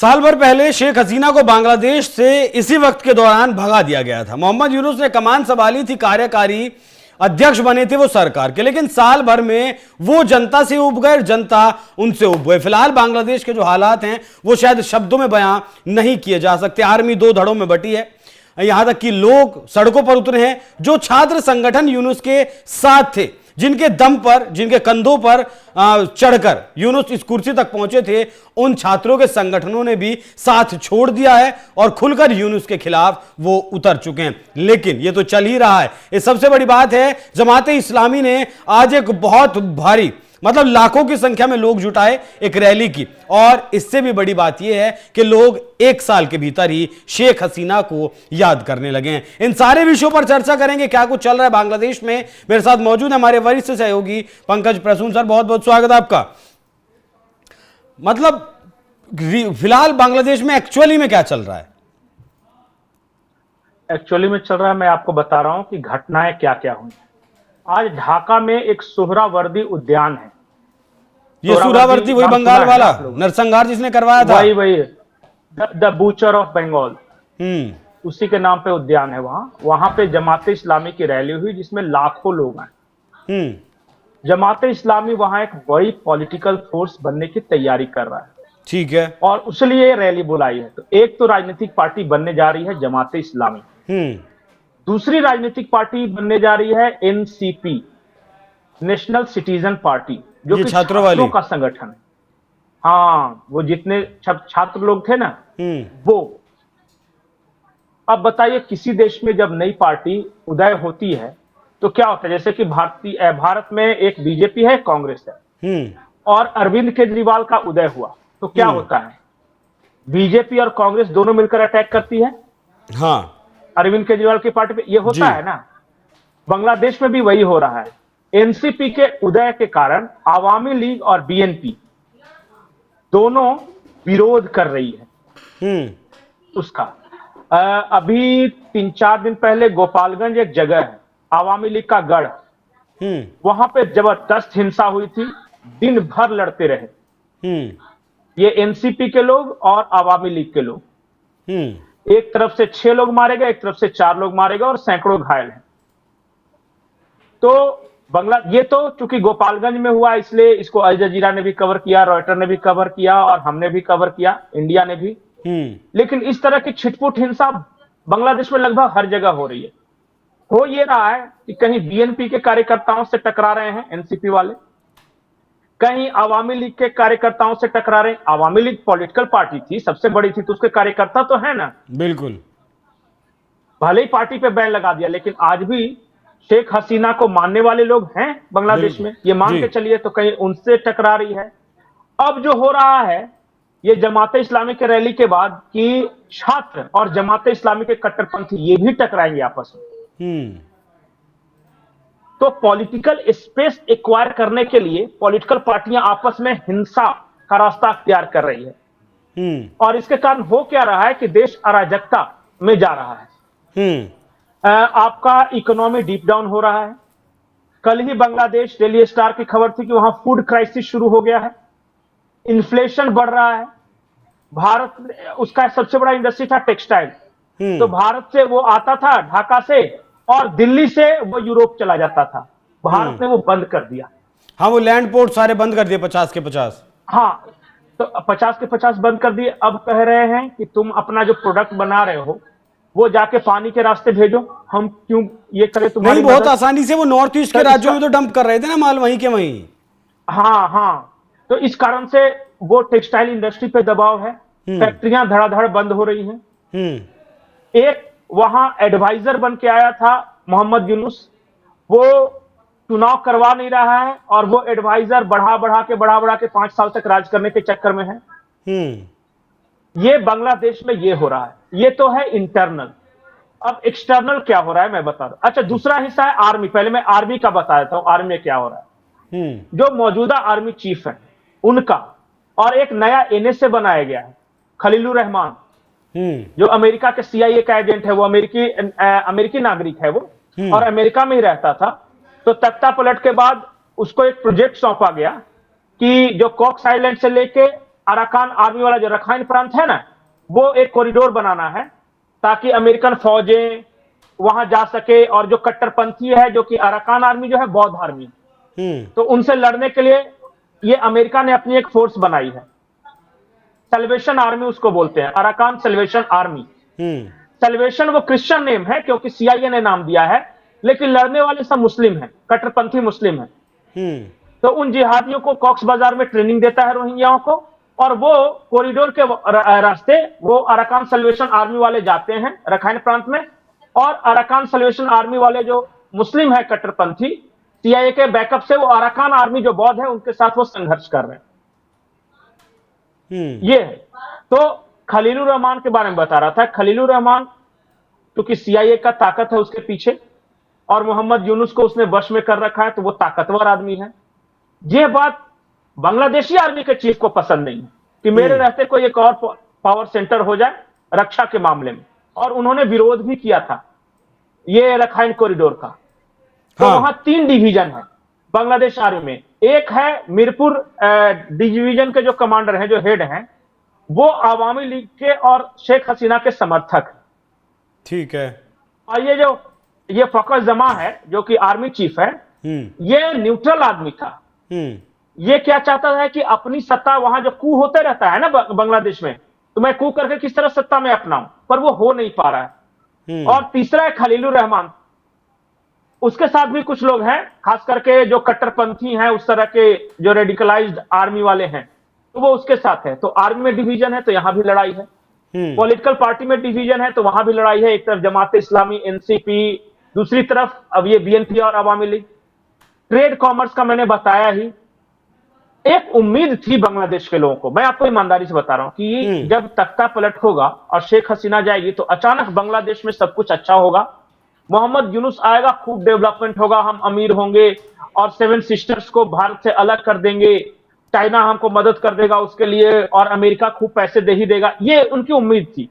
साल भर पहले शेख हसीना को बांग्लादेश से इसी वक्त के दौरान भगा दिया गया था। मोहम्मद यूनुस ने कमान संभाली थी, कार्यकारी अध्यक्ष बने थे वो सरकार के, लेकिन साल भर में वो जनता से उब गए, जनता उनसे उब गए। फिलहाल बांग्लादेश के जो हालात हैं वो शायद शब्दों में बयां नहीं किए जा सकते। आर्मी दो धड़ों में बटी है, यहां तक कि लोग सड़कों पर उतरे हैं। जो छात्र संगठन यूनुस के साथ थे, जिनके दम पर, जिनके कंधों पर चढ़कर यूनुस इस कुर्सी तक पहुंचे थे, उन छात्रों के संगठनों ने भी साथ छोड़ दिया है और खुलकर यूनुस के खिलाफ वो उतर चुके हैं। लेकिन ये तो चल ही रहा है। ये सबसे बड़ी बात है, जमाते इस्लामी ने आज एक बहुत भारी, मतलब लाखों की संख्या में लोग जुटाए एक रैली की, और इससे भी बड़ी बात यह है कि लोग एक साल के भीतर ही शेख हसीना को याद करने लगे हैं। इन सारे विषयों पर चर्चा करेंगे, क्या कुछ चल रहा है बांग्लादेश में। मेरे साथ मौजूद है हमारे वरिष्ठ सहयोगी पंकज प्रसून सर, बहुत बहुत स्वागत है आपका। मतलब फिलहाल बांग्लादेश में एक्चुअली में क्या चल रहा है? एक्चुअली में चल रहा है, मैं आपको बता रहा हूं कि घटनाएं क्या क्या हुई। आज ढाका में एक सोहरावर्दी उद्यान है। ये सोहरावर्दी वही बंगाल वाला नरसंहार जिसने करवाया था? वही द बूचर ऑफ बंगाल, उसी के नाम पे उद्यान है। वहां पे जमाते इस्लामी की रैली हुई जिसमें लाखों लोग आए। जमाते इस्लामी वहां एक बड़ी पॉलिटिकल फोर्स बनने की तैयारी कर रहा है, ठीक है, और उसलिए रैली बुलाई है। तो एक तो राजनीतिक पार्टी बनने जा रही है जमाते इस्लामी, दूसरी राजनीतिक पार्टी बनने जा रही है एनसीपी, नेशनल सिटीजन पार्टी, जो कि छात्रों का संगठन है। हाँ, वो जितने छात्र लोग थे ना, वो। अब बताइए, किसी देश में जब नई पार्टी उदय होती है तो क्या होता है? जैसे कि भारत में एक बीजेपी है, कांग्रेस है, और अरविंद केजरीवाल का उदय हुआ तो क्या होता है? बीजेपी और कांग्रेस दोनों मिलकर अटैक करती है, हाँ, अरविंद केजरीवाल की पार्टी पे। ये होता है ना। बांग्लादेश में भी वही हो रहा है। एनसीपी के उदय के कारण आवामी लीग और बीएनपी दोनों विरोध कर रही है उसका। अभी 3-4 दिन पहले गोपालगंज एक जगह है, आवामी लीग का गढ़, वहां पे जबरदस्त हिंसा हुई थी। दिन भर लड़ते रहे ये एनसीपी के लोग और आवामी लीग के लोग। एक तरफ से 6 लोग मारे गए, एक तरफ से 4 लोग मारे गए और सैकड़ों घायल हैं। तो ये तो चूंकि गोपालगंज में हुआ, इसलिए इसको अल जजीरा ने भी कवर किया, रॉयटर ने भी कवर किया और हमने भी कवर किया, इंडिया ने भी। लेकिन इस तरह की छिटपुट हिंसा बांग्लादेश में लगभग हर जगह हो रही है। हो ये रहा है कि कहीं बीएनपी के कार्यकर्ताओं से टकरा रहे हैं एनसीपी वाले, कहीं आवामी लीग के कार्यकर्ताओं से टकरा रहे हैं। आवामी लीग पॉलिटिकल पार्टी थी, सबसे बड़ी थी, तो उसके कार्यकर्ता तो है ना। बिल्कुल, भले ही पार्टी पे बैन लगा दिया, लेकिन आज भी शेख हसीना को मानने वाले लोग हैं बांग्लादेश में, ये मान के चलिए। तो कहीं उनसे टकरा रही है। अब जो हो रहा है ये जमाते इस्लामी के रैली के बाद कि छात्र और जमाते इस्लामी के कट्टरपंथी ये भी टकराएंगे आपस में। तो पॉलिटिकल स्पेस एक्वायर करने के लिए पॉलिटिकल पार्टियां आपस में हिंसा का रास्ता अख्तियार कर रही है। और इसके कारण हो क्या रहा है कि देश अराजकता में जा रहा है। आपका इकोनॉमी डीप डाउन हो रहा है। कल ही बांग्लादेश डेली स्टार की खबर थी कि वहां फूड क्राइसिस शुरू हो गया है, इन्फ्लेशन बढ़ रहा है। भारत, उसका सबसे बड़ा इंडस्ट्री था टेक्सटाइल, तो भारत से वो आता था ढाका से, और दिल्ली से वो यूरोप चला जाता था। भारत ने वो बंद कर दिया। हाँ, वो लैंड पोर्ट सारे बंद कर दिए, 50 के 50। हाँ, तो 50 के 50 बंद कर दिए। अब कह रहे हैं कि तुम अपना जो प्रोडक्ट बना रहे हो वो जाके पानी के रास्ते भेजो, हम क्यों ये करें तुम्हारी नहीं, बहुत आसानी से वो नॉर्थ ईस्ट के राज्यों में तो डंप कर रहे थे ना माल, वहीं के वहीं। हाँ, तो इस कारण से वो टेक्सटाइल इंडस्ट्री पे दबाव है, फैक्ट्रियां धड़ाधड़ बंद हो रही हैं। एक वहां एडवाइजर बन के आया था मोहम्मद यूनुस, वो चुनाव करवा नहीं रहा है, और वो एडवाइजर बढ़ा बढ़ा के 5 साल तक राज करने के चक्कर में है। ये बांग्लादेश में ये हो रहा है। ये तो है इंटरनल। अब एक्सटर्नल क्या हो रहा है मैं बता दूं। अच्छा, दूसरा हिस्सा है आर्मी। पहले मैं आर्मी का बता देता हूं, आर्मी में क्या हो रहा है। जो मौजूदा आर्मी चीफ है उनका, और एक नया एनएसए बनाया गया है, खलीलुर रहमान, जो अमेरिका के सीआईए का एजेंट है। वो अमेरिकी नागरिक है वो, और अमेरिका में ही रहता था। तो तख्ता पलट के बाद उसको एक प्रोजेक्ट सौंपा गया कि जो कॉक्स आइलैंड से लेके अराकान आर्मी वाला जो रखाइन प्रांत है ना, वो एक कॉरिडोर बनाना है ताकि अमेरिकन फौजें वहां जा सके, और जो कट्टरपंथी है, जो कि अराकान आर्मी जो है बौद्ध आर्मी, तो उनसे लड़ने के लिए ये अमेरिका ने अपनी एक फोर्स बनाई है, सल्वेशन आर्मी उसको बोलते हैं, अराकान सल्वेशन आर्मी। सल्वेशन वो क्रिश्चियन नेम है क्योंकि सीआईए ने नाम दिया है, लेकिन लड़ने वाले सब मुस्लिम हैं, कट्टरपंथी मुस्लिम हैं। तो उन जिहादियों को कॉक्स बाजार में ट्रेनिंग देता है रोहिंग्याओं को, और वो कॉरिडोर के रास्ते वो अराकान सल्वेशन आर्मी वाले जाते हैं रखाइन प्रांत में, और अराकान सल्वेशन आर्मी वाले जो मुस्लिम है कट्टरपंथी, सीआईए के बैकअप से वो अराकान आर्मी जो बौद्ध है उनके साथ वो संघर्ष कर रहे हैं। ये है। तो खलीलुर रहमान के बारे में बता रहा था। खलीलुर रहमान क्योंकि सीआईए का ताकत है उसके पीछे, और मोहम्मद यूनुस को उसने वश में कर रखा है, तो वो ताकतवर आदमी है। यह बात बांग्लादेशी आर्मी के चीफ को पसंद नहीं है कि मेरे रहते कोई एक और पावर सेंटर हो जाए रक्षा के मामले में, और उन्होंने विरोध भी किया था ये रखाइन कॉरिडोर का। तो वहां 3 डिवीजन है बांग्लादेश आर्मी में। एक है मीरपुर डिवीजन के जो कमांडर हैं, जो हेड हैं, वो आवामी लीग के और शेख हसीना के समर्थक हैं। ठीक है। और ये फखर जमा है जो कि आर्मी चीफ है, ये न्यूट्रल आदमी था। ये क्या चाहता है कि अपनी सत्ता, वहां जो कू होते रहता है ना बांग्लादेश में, तो मैं कू करके किस तरह सत्ता में अपनाऊं, पर वो हो नहीं पा रहा है। और तीसरा है खलीलुर रहमान, उसके साथ भी कुछ लोग हैं, खास करके जो कट्टरपंथी हैं, उस तरह के जो रेडिकलाइज्ड आर्मी वाले हैं, तो वो उसके साथ है। तो आर्मी में डिवीजन है तो यहां भी लड़ाई है, पॉलिटिकल पार्टी में डिवीजन है तो वहां भी लड़ाई है। एक तरफ जमात इस्लामी एनसीपी, दूसरी तरफ अब ये बीएनपी और अवामी लीग। ट्रेड कॉमर्स का मैंने बताया ही। एक उम्मीद थी बांग्लादेश के लोगों को, मैं आपको ईमानदारी से बता रहा हूं कि जब तख्ता पलट होगा और शेख हसीना जाएगी तो अचानक बांग्लादेश में सब कुछ अच्छा होगा, मोहम्मद यूनुस आएगा, खूब डेवलपमेंट होगा, हम अमीर होंगे, और 7 सिस्टर्स को भारत से अलग कर देंगे, चाइना हमको मदद कर देगा उसके लिए, और अमेरिका खूब पैसे दे ही देगा। ये उनकी उम्मीद थी।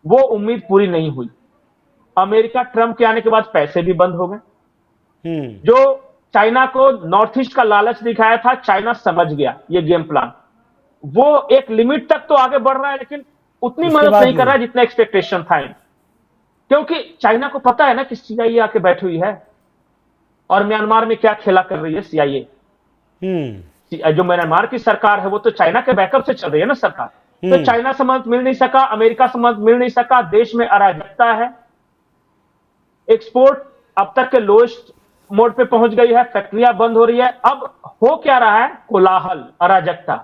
वो उम्मीद पूरी नहीं हुई। अमेरिका ट्रंप के आने के बाद पैसे भी बंद हो गए। जो चाइना को नॉर्थ ईस्ट का लालच दिखाया था, चाइना समझ गया ये गेम प्लान। वो एक लिमिट तक तो आगे बढ़ रहा है, लेकिन उतनी मदद नहीं कर रहा है जितना एक्सपेक्टेशन था। क्योंकि चाइना को पता है ना कि सीआईए आके बैठी हुई है, और म्यांमार में क्या खेला कर रही है सीआईए। जो म्यांमार की सरकार है वो तो चाइना के बैकअप से चल रही है ना सरकार। तो चाइना से मदद मिल नहीं सका, अमेरिका से मदद मिल नहीं सका, देश में अराजकता है, एक्सपोर्ट अब तक के लोएस्ट मोड पे पहुंच गई है, फैक्ट्रियां बंद हो रही है। अब हो क्या रहा है, कोलाहल, अराजकता।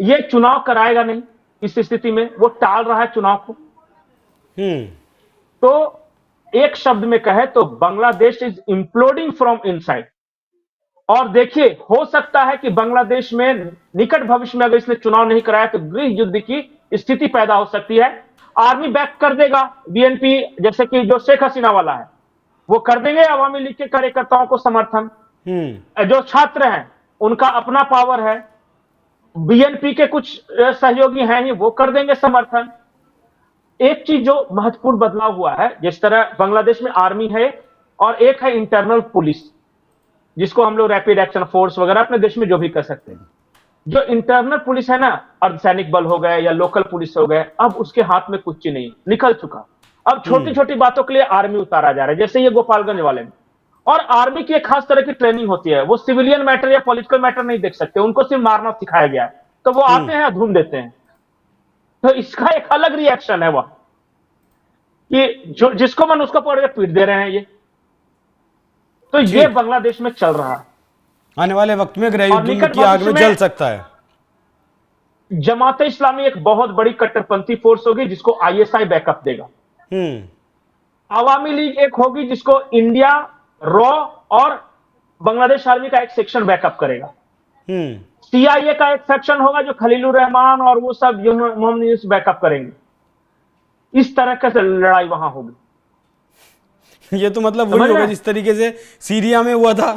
ये चुनाव कराएगा नहीं, इस स्थिति में वो टाल रहा है चुनाव को। तो एक शब्द में कहे तो Bangladesh is imploding from inside. और देखिए, हो सकता है कि बांग्लादेश में निकट भविष्य में अगर इसने चुनाव नहीं कराया तो गृह युद्ध की स्थिति पैदा हो सकती है। आर्मी बैक कर देगा बीएनपी, जैसे कि जो शेख हसीना वाला है वो कर देंगे अवामी लीग के कार्यकर्ताओं को समर्थन। जो छात्र हैं उनका अपना पावर है, बीएनपी के कुछ सहयोगी हैं ही, वो कर देंगे समर्थन। एक चीज जो महत्वपूर्ण बदलाव हुआ है, जिस तरह बांग्लादेश में आर्मी है और एक है इंटरनल पुलिस, जिसको हम लोग रैपिड एक्शन फोर्स वगैरह अपने देश में जो भी कर सकते हैं। जो इंटरनल पुलिस है ना, अर्धसैनिक बल हो गए या लोकल पुलिस हो गए, अब उसके हाथ में कुछ नहीं, निकल चुका। अब छोटी छोटी बातों के लिए आर्मी उतारा जा रहा है, जैसे ये गोपालगंज वाले में। और आर्मी की एक खास तरह की ट्रेनिंग होती है, वो सिविलियन मैटर या पॉलिटिकल मैटर नहीं देख सकते, उनको सिर्फ मारना सिखाया गया है, तो वो आते हैं धूम देते हैं। तो इसका एक अलग रिएक्शन है वह कि जो जिसको मन उसको पकड़ के पीट दे रहे हैं ये। तो ये बांग्लादेश में चल रहा है। आने वाले वक्त में गृह युद्ध की आग में जल सकता है। जमात इस्लामी एक बहुत बड़ी कट्टरपंथी फोर्स होगी जिसको आईएसआई बैकअप देगा। अवामी लीग एक होगी जिसको इंडिया, रॉ और बांग्लादेश आर्मी का एक सेक्शन बैकअप करेगा। सीआईए का एक सेक्शन होगा जो खलीलुर रहमान और वो सब मोहम्मद यूनुस बैकअप करेंगे। इस तरह से लड़ाई वहां होगी। ये तो मतलब वही होगा जिस तरीके से सीरिया में हुआ था।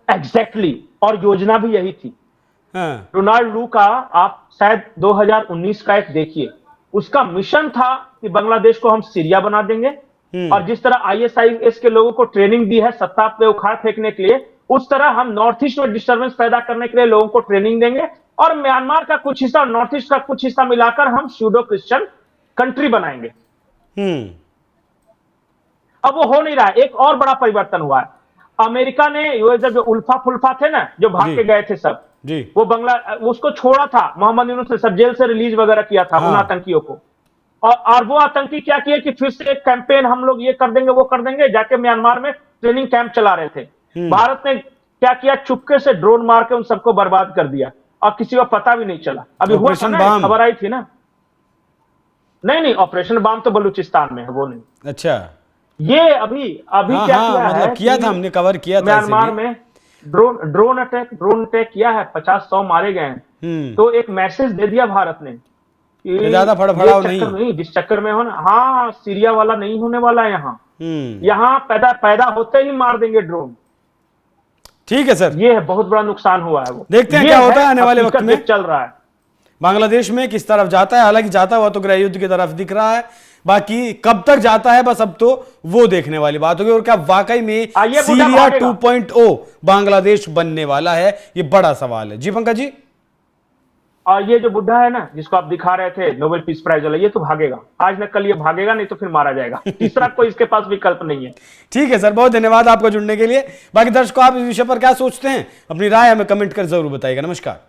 एग्जैक्टली और योजना भी यही थी। रोनाल्ड लू का आप शायद 2019 का एक देखिए, उसका मिशन था कि बांग्लादेश को हम सीरिया बना देंगे। और जिस तरह आईएसआईएस के लोगों को ट्रेनिंग दी है सत्ता पे उखाड़ फेंकने के लिए, उस तरह हम नॉर्थ ईस्ट में डिस्टर्बेंस पैदा करने के लिए लोगों को ट्रेनिंग देंगे और म्यांमार का कुछ हिस्सा और नॉर्थ ईस्ट का कुछ हिस्सा मिलाकर हम सूडो क्रिश्चियन कंट्री बनाएंगे। अब वो हो नहीं रहा है। एक और बड़ा परिवर्तन हुआ है। अमेरिका ने ये जब उल्फा फुल्फा थे ना, जो भाग के गए थे सब, जी, वो उसको छोड़ा था मोहम्मद यूनुस ने, सब जेल से रिलीज वगैरह किया था उन आतंकियों को। और वो आतंकी क्या किए कि फिर से एक कैंपेन हम लोग ये कर देंगे वो कर देंगे, जाके म्यांमार में ट्रेनिंग कैंप चला रहे थे। भारत ने क्या किया, चुपके से ड्रोन मार के उन सबको बर्बाद कर दिया और किसी को पता भी नहीं चला। अभी हुआ था ना, खबर आई थी ना। नहीं, ऑपरेशन बाम तो बलूचिस्तान में है, वो नहीं। अच्छा, ये अभी क्या किया मतलब है, किया था, हमने कवर किया था म्यांमार में ड्रोन अटैक किया है, 50-100 मारे गए हैं। तो एक मैसेज दे दिया भारत ने, ज्यादा फड़फड़ाओ नहीं, जिस चक्कर में हो ना, हाँ सीरिया वाला नहीं होने वाला है यहाँ पैदा होते ही मार देंगे ड्रोन। ठीक है सर, ये है बहुत बड़ा नुकसान हुआ है। वो देखते हैं क्या होता है आने वाले वक्त में। चल रहा है बांग्लादेश में किस तरफ जाता है। हालांकि जाता हुआ तो गृह युद्ध की तरफ दिख रहा है, बाकी कब तक जाता है बस अब तो वो देखने वाली बात होगी। और क्या वाकई में सीरिया 2.0 बांग्लादेश बनने वाला है, ये बड़ा सवाल है। जी पंकज जी, और ये जो बुढ़ा है ना जिसको आप दिखा रहे थे नोबेल पीस प्राइज वाला, ये तो भागेगा आज न कल, ये भागेगा नहीं तो फिर मारा जाएगा। तीसरा कोई इसके पास विकल्प नहीं है। ठीक है सर, बहुत धन्यवाद आपका जुड़ने के लिए। बाकी दर्शकों, आप इस विषय पर क्या सोचते हैं, अपनी राय हमें कमेंट कर जरूर बताइएगा। नमस्कार।